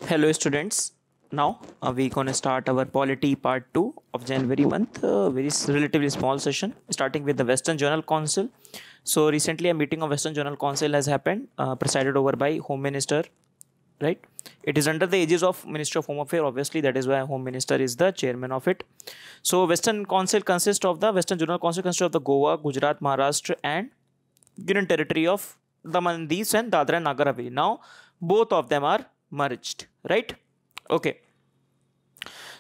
Hello students. Now we gonna start our polity part 2 of January month. Relatively small session starting with the Western Journal Council. So recently a meeting of Western Journal Council has happened, presided over by Home Minister, right? It is under the aegis of Ministry of Home Affairs, obviously. That is why Home Minister is the chairman of it. So Western Council consists of the Western Journal Council consists of the Goa, Gujarat, Maharashtra and Union Territory of Daman, Diu and Dadra and Nagar Haveli. Now both of them are merged, right? Okay.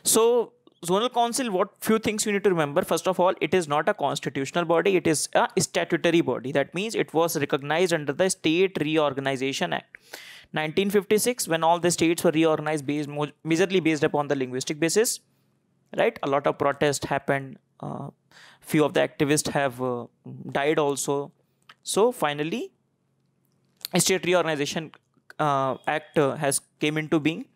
So zonal council, what few things you need to remember. First of all, it is not a constitutional body, it is a statutory body. That means it was recognized under the State Reorganization Act 1956, when all the states were reorganized majorly based upon the linguistic basis, right? A lot of protest happened, few of the activists have died also. So finally a State Reorganization Act has came into being.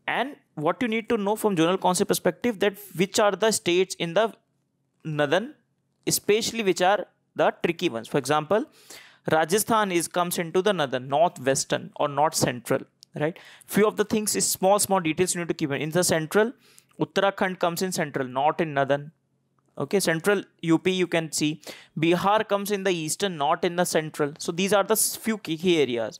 And what you need to know from Journal Council perspective, that which are the states in the northern, especially which are the tricky ones. For example, Rajasthan comes into the northern, northwestern or north central, right? Few of the things is small details you need to keep in the central. Uttarakhand comes in central, not in northern. Okay, central UP you can see. Bihar comes in the eastern, not in the central. So these are the few key areas.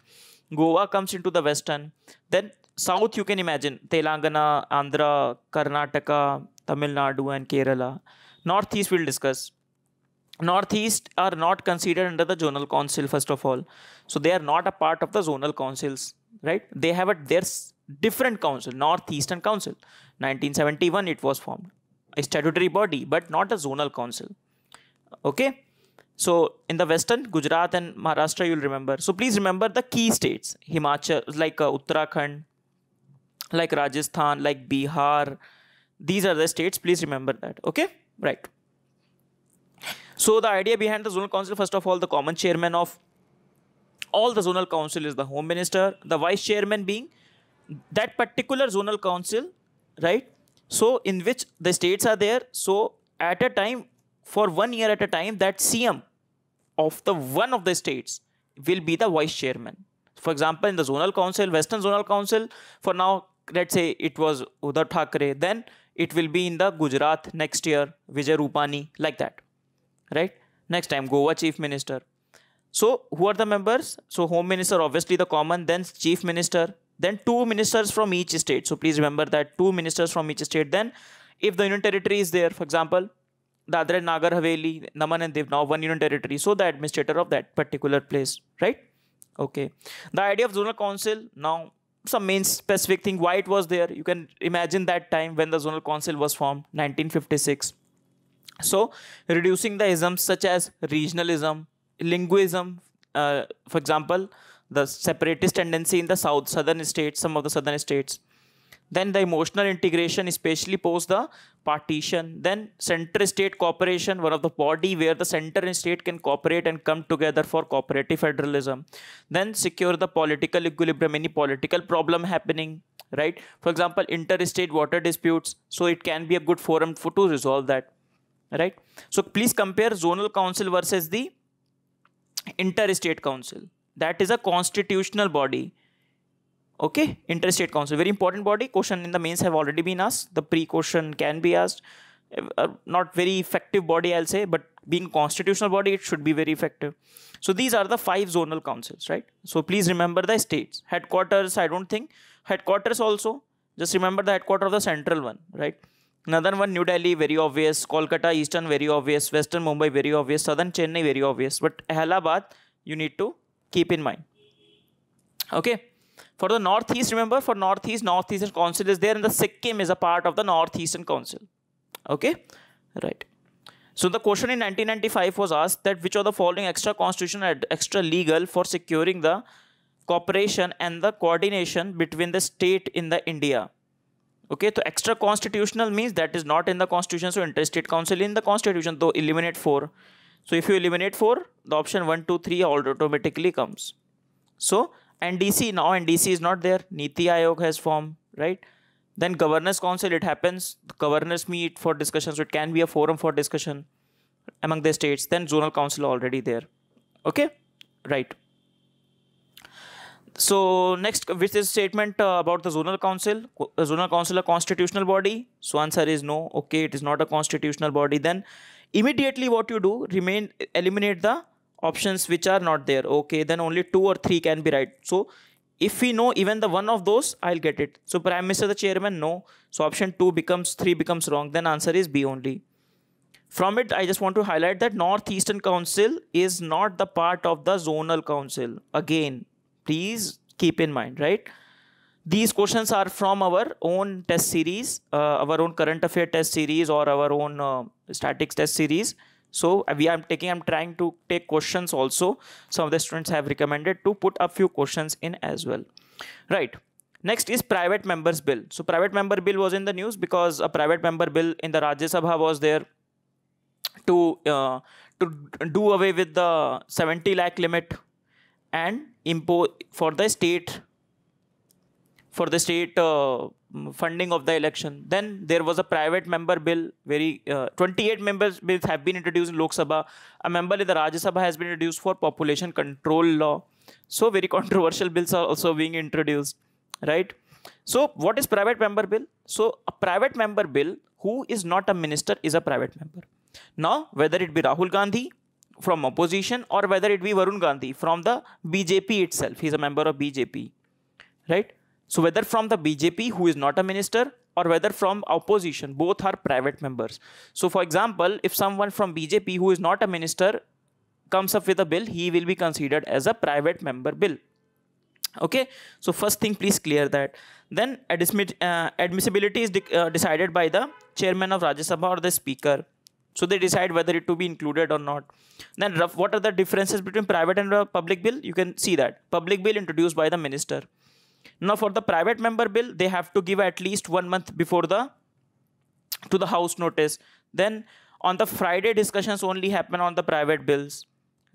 Goa comes into the western. Then south you can imagine Telangana, Andhra, Karnataka, Tamil Nadu and Kerala. Northeast we'll discuss. Northeast are not considered under the zonal council first of all. So they are not a part of the zonal councils, right? They have their different council, Northeastern Council. 1971 it was formed. A statutory body but not a zonal council. Okay. So in the western, Gujarat and Maharashtra you'll remember. So please remember the key states. Himachal, like Uttarakhand, like Rajasthan, like Bihar. These are the states. Please remember that. Okay. Right. So the idea behind the zonal council, first of all, the common chairman of all the zonal council is the Home Minister. The vice chairman being that particular zonal council, right? So in which the states are there. So at a time, for 1 year at a time, that CM of the one of the states will be the vice chairman. For example, in the zonal council, Western Zonal Council, for now, let's say it was Uddhav Thackeray, then it will be in the Gujarat next year, Vijay Rupani, like that, right? Next time, Goa Chief Minister. So who are the members? So Home Minister, obviously the common, then Chief Minister, then 2 ministers from each state. So please remember that 2 ministers from each state. Then if the Union Territory is there, for example, Dadra and Nagar Haveli, Daman and Diu, now 1 union territory. So the administrator of that particular place, right? Okay. The idea of zonal council, now some main specific thing, why it was there. You can imagine that time when the zonal council was formed, 1956. So reducing the isms such as regionalism, linguism, for example, the separatist tendency in the southern states, some of the southern states. Then the emotional integration, especially post the partition. Then center-state cooperation, one of the body where the center and state can cooperate and come together for cooperative federalism. Then secure the political equilibrium, any political problem happening, right? For example, interstate water disputes. So it can be a good forum to resolve that, right? So please compare zonal council versus the interstate council. That is a constitutional body. Okay, interstate council, very important body. Question in the mains have already been asked. The pre-question can be asked. Not very effective body, I'll say, but being constitutional body, it should be very effective. So these are the 5 zonal councils, right? So please remember the states. Headquarters, I don't think. Headquarters also, just remember the headquarters of the central one, right? Northern one, New Delhi, very obvious. Kolkata, Eastern, very obvious. Western Mumbai, very obvious. Southern Chennai, very obvious. But Allahabad, you need to keep in mind. Okay. For the Northeast, remember, for Northeastern Council is there, and the Sikkim is a part of the Northeastern Council. Okay, right. So the question in 1995 was asked that which of the following extra constitutional and extra legal for securing the cooperation and the coordination between the state in the India. Okay, so extra constitutional means that is not in the constitution. So interstate council in the constitution, though eliminate 4. So if you eliminate 4, the option 1, 2, 3 automatically comes. So NDC, now NDC is not there. Niti Aayog has formed, right? Then Governors Council, it happens. The governors meet for discussion. So it can be a forum for discussion among the states. Then Zonal Council already there. Okay, right. So next, which is statement about the zonal council. Zonal council a constitutional body? So answer is no. Okay, it is not a constitutional body. Then immediately what you do, eliminate the options which are not there. Okay, then only 2 or 3 can be right. So if we know even the one of those, I'll get it. So Prime Minister, the chairman, no. So option 2 becomes 3 becomes wrong. Then answer is B only. From it, I just want to highlight that Northeastern Council is not the part of the zonal council. Again, please keep in mind, right? These questions are from our own test series, our own current affair test series, or our own statics test series. So I'm trying to take questions also. Some of the students have recommended to put a few questions in as well. Right. Next is private members bill. So private member bill was in the news because a private member bill in the Rajya Sabha was there to do away with the 70 lakh limit and impose for the state funding of the election. Then there was a private member bill. 28 members bills have been introduced in Lok Sabha. A member in the Rajya Sabha has been introduced for population control law. So very controversial bills are also being introduced, right? So what is private member bill? So a private member bill who is not a minister is a private member. Now, whether it be Rahul Gandhi from opposition or whether it be Varun Gandhi from the BJP itself, he is a member of BJP, right? So whether from the BJP who is not a minister or whether from opposition, both are private members. So for example, if someone from BJP who is not a minister comes up with a bill, he will be considered as a private member bill. Okay, so first thing, please clear that. Then admissibility is decided by the chairman of Rajya Sabha or the speaker. So they decide whether it to be included or not. Then what are the differences between private and public bill? You can see that. Public bill introduced by the minister. Now for the private member bill, they have to give at least 1 month before to the house notice. Then on the Friday, discussions only happen on the private bills,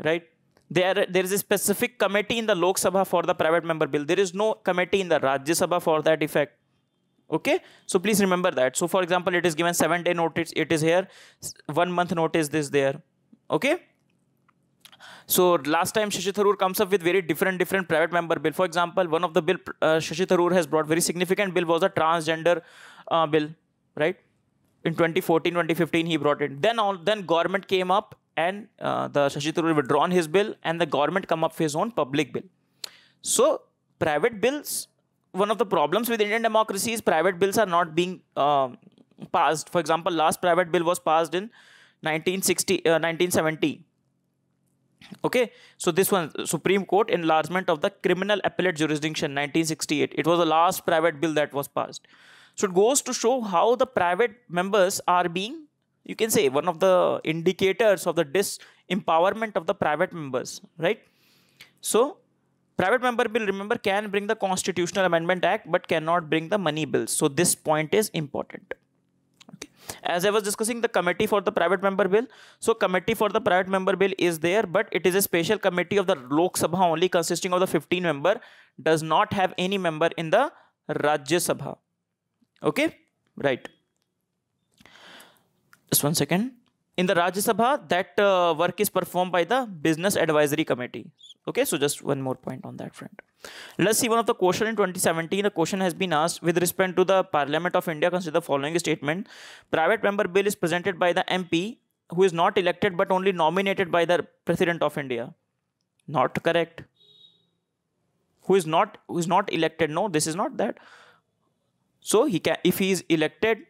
right? There is a specific committee in the Lok Sabha for the private member bill. There is no committee in the Rajya Sabha for that effect. Okay, so please remember that. So for example, it is given 7-day notice, it is here, 1 month notice this there. Okay, so last time Shashi Tharoor comes up with very different private member bill. For example, one of the bill Shashi Tharoor has brought very significant bill was a transgender bill, right? In 2014, 2015 he brought it. Then government came up and the Shashi Tharoor withdrawn his bill and the government come up with his own public bill. So private bills, one of the problems with Indian democracy is private bills are not being passed. For example, last private bill was passed in 1970. Okay, so this one, Supreme Court enlargement of the criminal appellate jurisdiction, 1968. It was the last private bill that was passed. So it goes to show how the private members are being, you can say, one of the indicators of the disempowerment of the private members, right? So private member bill, remember, can bring the Constitutional Amendment Act but cannot bring the money bills. So this point is important. Okay. As I was discussing the committee for the private member bill, so committee for the private member bill is there, but it is a special committee of the Lok Sabha only, consisting of the 15 member, does not have any member in the Rajya Sabha. Okay, right. Just 1 second. In the Rajya Sabha, that work is performed by the Business Advisory Committee. Okay, so just one more point on that front. Let's see one of the question in 2017. A question has been asked with respect to the Parliament of India. Consider the following statement. Private member bill is presented by the MP who is not elected but only nominated by the President of India. Not correct. Who is not elected? No, this is not that. So he can, if he is elected,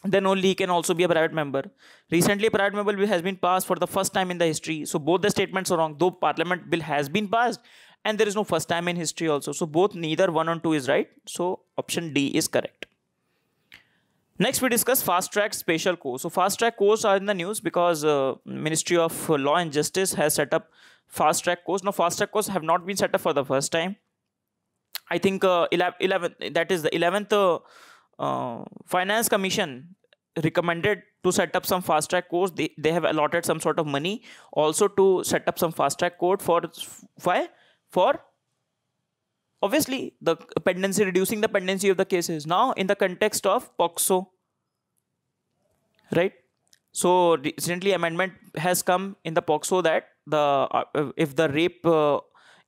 then only he can also be a private member. Recently, a private member bill has been passed for the first time in the history. So both the statements are wrong. Though Parliament bill has been passed and there is no first time in history also. So both, neither 1 or 2 is right. So option D is correct. Next, we discuss fast track special course. So fast track course are in the news because Ministry of Law and Justice has set up fast track course. Now fast track course have not been set up for the first time. I think 11th Finance Commission recommended to set up some fast track course. They have allotted some sort of money also to set up some fast track court for obviously the pendency, reducing the pendency of the cases. Now in the context of POCSO, right? So recently amendment has come in the POCSO that if the rape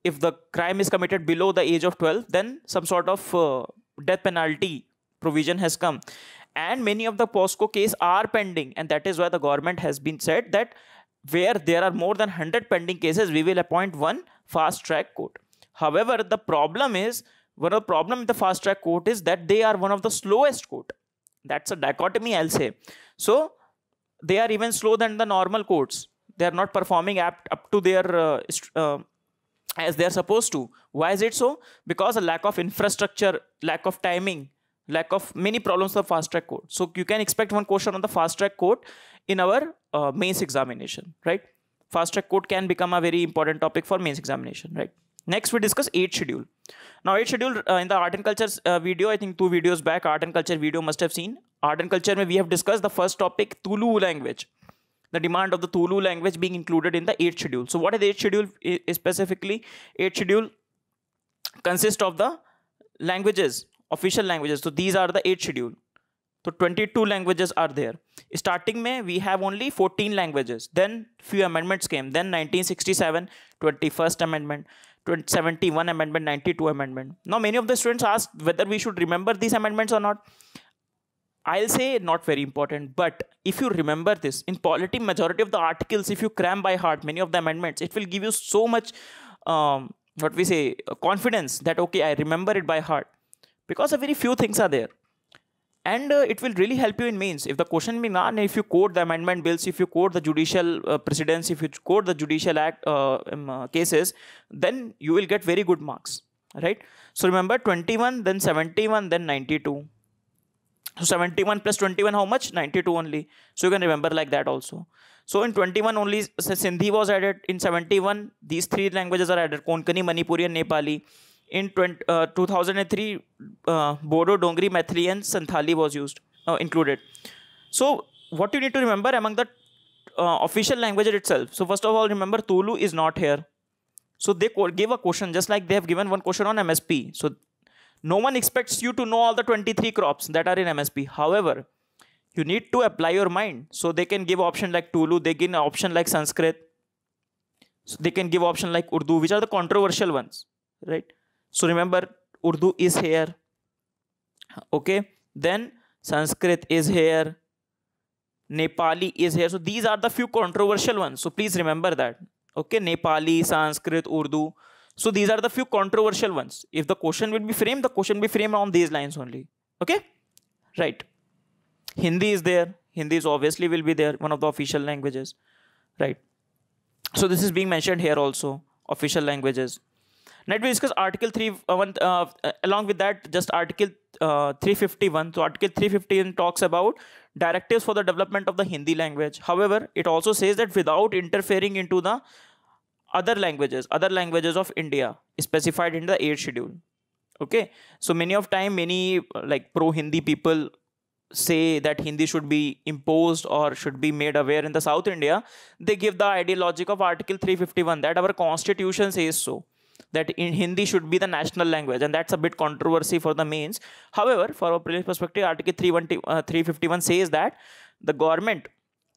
if the crime is committed below the age of 12, then some sort of death penalty provision has come. And many of the POSCO case are pending, and that is why the government has been said that where there are more than 100 pending cases, we will appoint one fast track court. However, the problem is, one of the problem with the fast track court is that they are one of the slowest court. That's a dichotomy, I'll say. So they are even slow than the normal courts. They are not performing up to their as they are supposed to. Why is it so? Because a lack of infrastructure, lack of timing, lack of many problems of fast track court. So you can expect one question on the fast track court in our mains examination, right? Fast track court can become a very important topic for mains examination, right? Next we discuss 8th schedule. Now 8th schedule in the art and culture video, I think 2 videos back, art and culture video must have seen. Art and culture mein we have discussed the first topic, Tulu language. The demand of the Tulu language being included in the 8th schedule. So what is 8th schedule specifically? 8th schedule consists of the languages, official languages. So these are the 8th schedule. So 22 languages are there. Starting mein we have only 14 languages. Then few amendments came. Then 1967, 21st amendment, 71 amendment, 92 amendment. Now many of the students asked whether we should remember these amendments or not. I'll say not very important, but if you remember this, in polity, majority of the articles, if you cram by heart many of the amendments, it will give you so much, what we say, confidence that, okay, I remember it by heart. Because a very few things are there. And it will really help you in mains. If the question be not, if you quote the amendment bills, if you quote the judicial precedents, if you quote the judicial act cases, then you will get very good marks, right? So remember 21, then 71, then 92. So 71 plus 21, how much? 92 only. So you can remember like that also. So in 21 only Sindhi was added. In 71, these 3 languages are added: Konkani, Manipuri and Nepali. In 2003, Bodo, Dongri, Maithili and Santhali was included. So what you need to remember among the official languages itself. So first of all, remember Tulu is not here. So they give a question just like they have given one question on MSP. So no one expects you to know all the 23 crops that are in MSP. However, you need to apply your mind. So they can give option like Tulu, they give an option like Sanskrit. So they can give option like Urdu, which are the controversial ones, right? So remember, Urdu is here. Okay. Then Sanskrit is here. Nepali is here. So these are the few controversial ones. So please remember that. Okay. Nepali, Sanskrit, Urdu. So these are the few controversial ones. If the question will be framed, the question will be framed on these lines only. Okay. Right. Hindi is there. Hindi is obviously will be there. One of the official languages. Right. So this is being mentioned here also. Official languages. Now we discuss Article 3, along with that, just Article 351. So Article 351 talks about directives for the development of the Hindi language. However, it also says that without interfering into the other languages of India specified in the 8th schedule. Okay. So many of time, many like pro-Hindi people say that Hindi should be imposed or should be made aware in the South India. They give the ideologic of Article 351 that our constitution says so, that in Hindi should be the national language, and that's a bit controversy for the mains. However, for our previous perspective, Article 351 says that the government,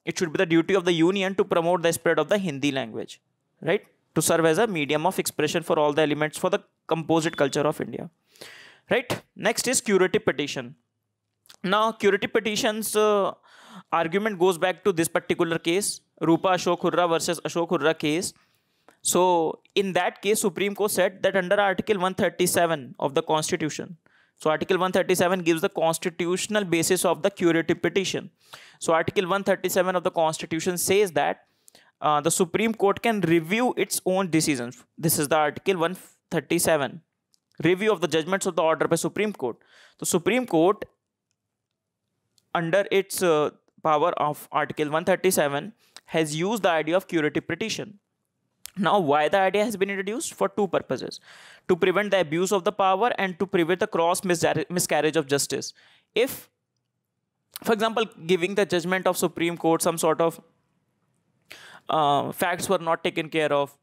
it should be the duty of the union to promote the spread of the Hindi language, right? To serve as a medium of expression for all the elements for the composite culture of India, right? Next is curative petition. Now, curative petitions argument goes back to this particular case, Rupa Ashok Hurra versus Ashok Hurra case. So in that case, Supreme Court said that under Article 137 of the Constitution. So Article 137 gives the constitutional basis of the curative petition. So Article 137 of the Constitution says that the Supreme Court can review its own decisions. This is the Article 137. Review of the judgments of the order by Supreme Court. The Supreme Court, under its power of Article 137, has used the idea of curative petition. Now, why the idea has been introduced? For 2 purposes. To prevent the abuse of the power and to prevent the cross miscarriage of justice. If, for example, giving the judgment of Supreme Court, some sort of facts were not taken care of,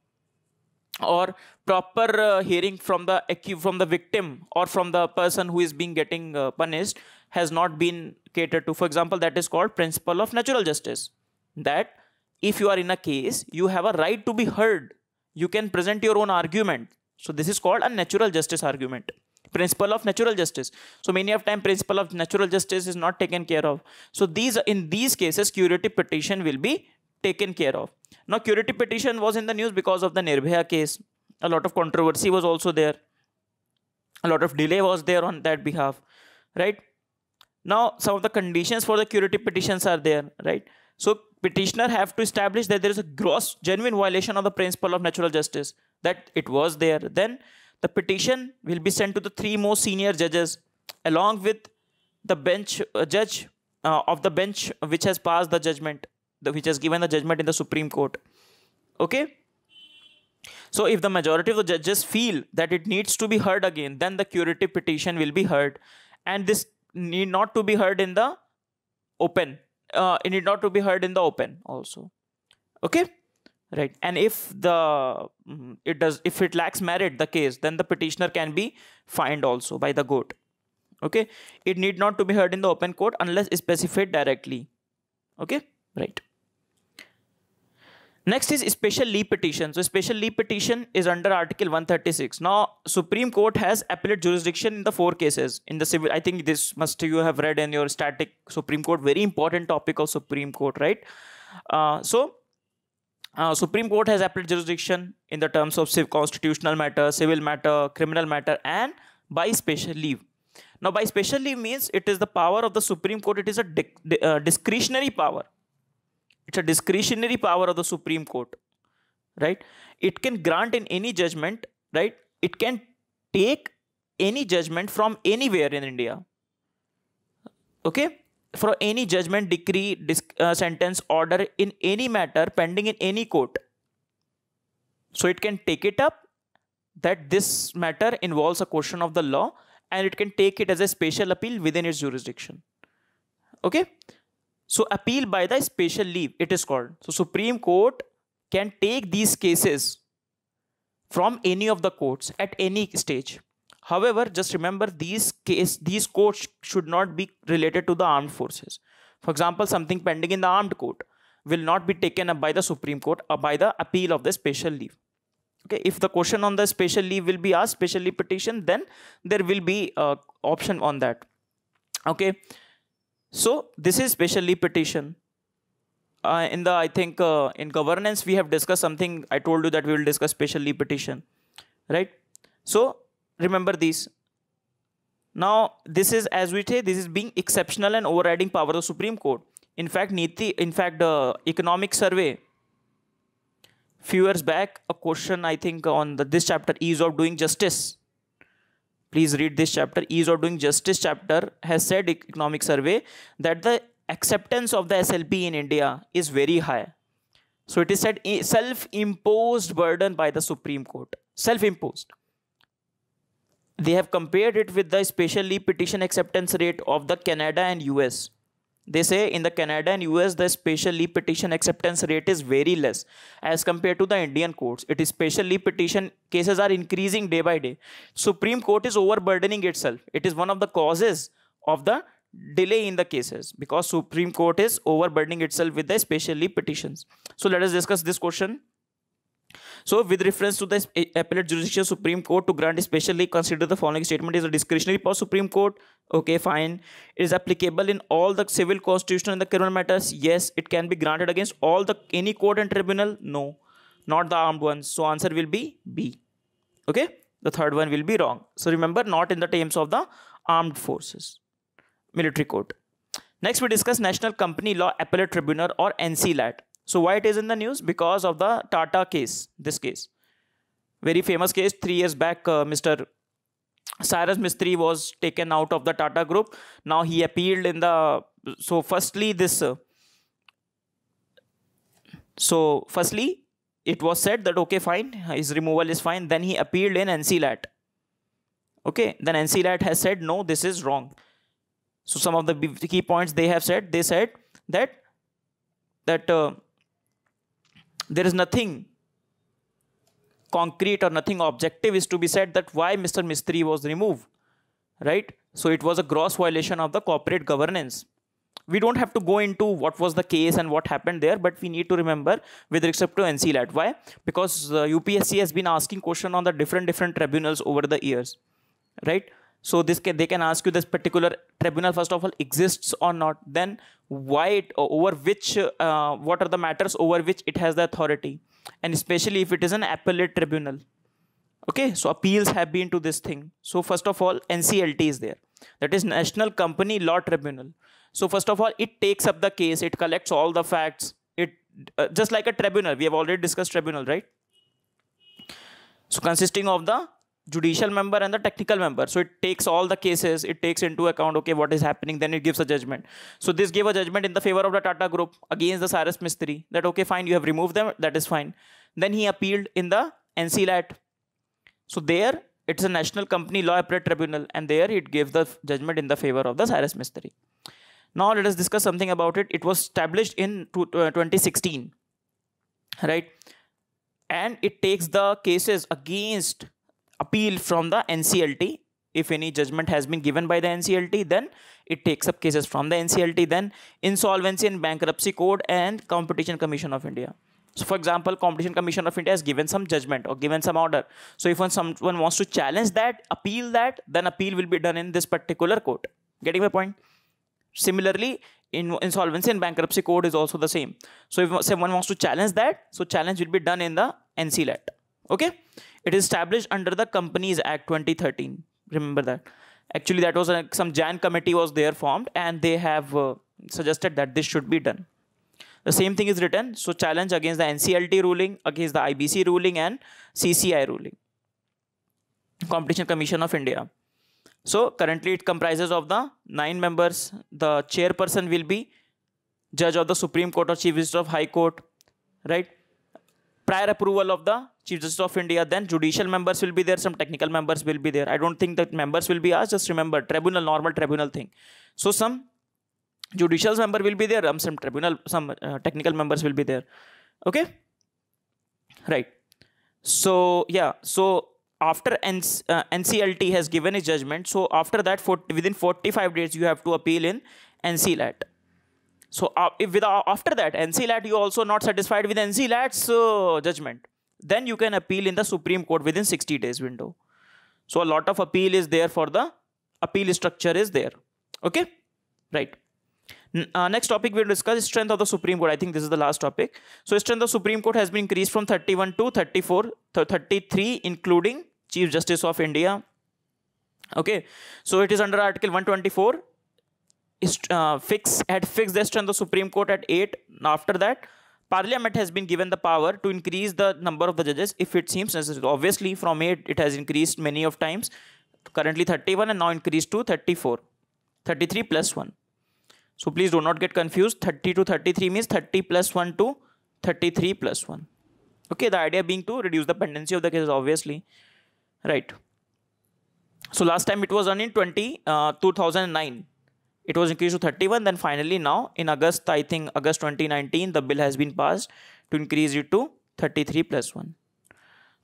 or proper hearing from the victim or from the person who is being getting punished has not been catered to. For example, that is called principle of natural justice. That if you are in a case, you have a right to be heard you can present your own argument. So this is called a natural justice argument, principle of natural justice. So many of time principle of natural justice is not taken care of. So in these cases curative petition will be taken care of. Now curative petition was in the news because of the Nirbhaya case. A lot of controversy was also there, a lot of delay was there on that behalf, right? Now some of the conditions for the curative petitions are there, right? So petitioner have to establish that there is a gross genuine violation of the principle of natural justice, that it was there. Then the petition will be sent to the three most senior judges along with the bench judge of the bench which has passed the judgment, which has given the judgment in the Supreme Court. Okay. So if the majority of the judges feel that it needs to be heard again, then the curative petition will be heard, and this need not to be heard in the open. It need not to be heard in the open also. Okay, right. And if it lacks merit, the case, then the petitioner can be fined also by the court. Okay, it need not to be heard in the open court unless specified directly. Okay, right. Next is special leave petition. So special leave petition is under Article 136. Now Supreme Court has appellate jurisdiction in the 4 cases in the civil. I think this must you have read in your static Supreme Court. Very important topic of Supreme Court, right? Supreme Court has appellate jurisdiction in the terms of constitutional matter, civil matter, criminal matter, and by special leave. Now by special leave means it is the power of the Supreme Court. It is a discretionary power. It's a discretionary power of the Supreme Court, right? It can grant in any judgment, right? It can take any judgment from anywhere in India. Okay? For any judgment, decree, sentence, order in any matter pending in any court. So it can take it up that this matter involves a question of the law, and it can take it as a special appeal within its jurisdiction. Okay? So appeal by the special leave, it is called. So Supreme Court can take these cases from any of the courts at any stage. However, just remember these courts should not be related to the armed forces. For example, something pending in the armed court will not be taken up by the Supreme Court or by the appeal of the special leave. Okay, if the question on the special leave will be asked, special leave petition, then there will be option on that. Okay. So this is special leave petition. In governance we have discussed something. I told you that we will discuss special leave petition, right? So remember these. Now this is, as we say, this is being exceptional and overriding power of the Supreme Court. In fact, the economic survey few years back, a question I think on this chapter, ease of doing justice. Please read this chapter. Ease of doing justice chapter has said, economic survey, that the acceptance of the SLP in India is very high. So it is said self-imposed burden by the Supreme Court. Self-imposed. They have compared it with the special leave petition acceptance rate of the Canada and US. They say in the Canada and US, the special leave petition acceptance rate is very less as compared to the Indian courts. It is special leave petition cases are increasing day by day. Supreme Court is overburdening itself. It is one of the causes of the delay in the cases, because Supreme Court is overburdening itself with the special leave petitions. So let us discuss this question. So with reference to the appellate jurisdiction, Supreme Court to grant special leave, consider the following statement is a discretionary power Supreme Court. Okay, fine. It is applicable in all the civil, constitutional, and the criminal matters. Yes, it can be granted against any court and tribunal. No, not the armed ones. So answer will be B. Okay, the third one will be wrong. So remember, not in the terms of the armed forces, military court. Next, we discuss National Company Law Appellate Tribunal or NCLAT. So why it is in the news? Because of the Tata case. This case, very famous case. 3 years back, Mr. Cyrus Mistry was taken out of the Tata group. Now he appealed in the. So firstly, it was said that okay, fine, his removal is fine. Then he appealed in NCLAT. Okay, then NCLAT has said no, this is wrong. So some of the key points they have said. They said that there is nothing concrete or nothing objective is to be said that why Mr. Mistry was removed, right? So it was a gross violation of the corporate governance. We don't have to go into what was the case and what happened there, but we need to remember with respect to NCLAT. Why? Because UPSC has been asking question on the different tribunals over the years, right? So they can ask you this particular tribunal first of all exists or not, then why it, over which what are the matters over which it has the authority, and especially if it is an appellate tribunal. Okay, so appeals have been to this thing. So first of all, NCLT is there, that is National Company Law Tribunal. So first of all, it takes up the case, it collects all the facts, it just like a tribunal. We have already discussed tribunal, right? So consisting of the judicial member and the technical member. So it takes all the cases, it takes into account, okay, what is happening, then it gives a judgment. So this gave a judgment in the favor of the Tata Group against the Cyrus Mistry, that okay, fine, you have removed them, that is fine. Then he appealed in the NCLAT. So there it's a National Company Law Appellate Tribunal, and there it gave the judgment in the favor of the Cyrus Mistry. Now let us discuss something about it. It was established in 2016, right? And it takes the cases against appeal from the NCLT. If any judgment has been given by the NCLT, then it takes up cases from the NCLT, then Insolvency and Bankruptcy Code and Competition Commission of India. So for example, Competition Commission of India has given some judgment or given some order. So if someone wants to challenge that, appeal that, then appeal will be done in this particular court. Getting my point? Similarly, in Insolvency and Bankruptcy Code is also the same. So if someone wants to challenge that, so challenge will be done in the NCLAT. Okay? It is established under the Companies Act 2013. Remember that. Actually, that was some Jan committee was there formed, and they have suggested that this should be done. The same thing is written. So challenge against the NCLT ruling, against the IBC ruling and CCI ruling. Competition Commission of India. So currently it comprises of the 9 members. The chairperson will be judge of the Supreme Court or Chief Justice of High Court, right? Prior approval of the Chief Justice of India. Then judicial members will be there, some technical members will be there. I don't think that members will be asked, just remember tribunal, normal tribunal thing. So some judicial member will be there, some tribunal, some technical members will be there. Okay, right? So yeah, so after NCLT has given its judgment, so after that, within 45 days, you have to appeal in NCLAT. So after that, NCLAT, you also not satisfied with NCLAT's judgment, then you can appeal in the Supreme Court within 60 days window. So a lot of appeal is there, for the appeal structure is there. Okay, right. Next topic we'll discuss is strength of the Supreme Court. I think this is the last topic. So strength of the Supreme Court has been increased from 31 to 33, including Chief Justice of India. Okay, so it is under Article 124. Had fixed the strength of the Supreme Court at 8. After that, Parliament has been given the power to increase the number of the judges if it seems necessary. Obviously, from 8 it has increased many of times. Currently 31 and now increased to 34. 33 plus 1. So please do not get confused. 30 to 33 means 30 plus 1 to 33 plus 1. Okay, the idea being to reduce the pendency of the cases, obviously. Right. So last time it was done in 2009. It was increased to 31. Then finally now in August, I think August 2019, the bill has been passed to increase it to 33 plus 1.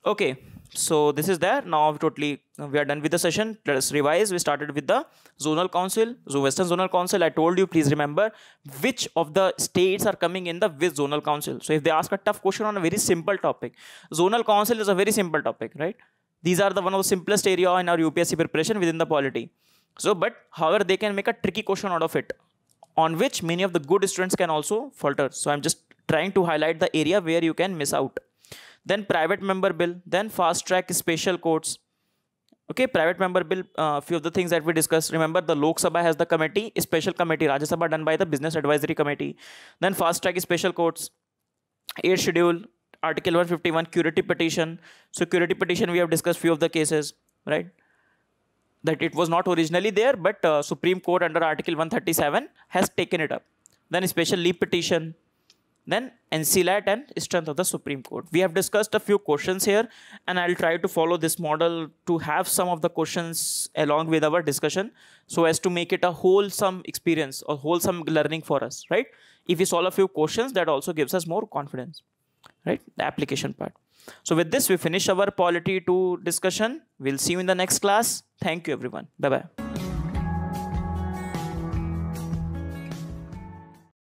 Okay, so this is there. Now we are done with the session. Let us revise. We started with the zonal council. So Western Zonal Council, I told you, please remember which of the states are coming in the with zonal council. So if they ask a tough question on a very simple topic, zonal council is a very simple topic, right? These are one of the simplest area in our UPSC preparation within the polity. So, but however, they can make a tricky question out of it, on which many of the good students can also falter. So I'm just trying to highlight the area where you can miss out. Then private member bill, then fast track special courts. Okay, private member bill, few of the things that we discussed. Remember, the Lok Sabha has the committee, special committee, Rajya Sabha done by the Business Advisory Committee. Then fast track special courts, 8th schedule, Article 151, curative petition. So curative petition, we have discussed few of the cases, right? That it was not originally there, but Supreme Court under Article 137 has taken it up. Then special leave petition. Then NCLAT and strength of the Supreme Court. We have discussed a few questions here, and I'll try to follow this model to have some of the questions along with our discussion, so as to make it a wholesome experience or wholesome learning for us, right? If we solve a few questions, that also gives us more confidence, right? The application part. So with this, we finish our polity 2 discussion. We'll see you in the next class. Thank you, everyone. Bye-bye.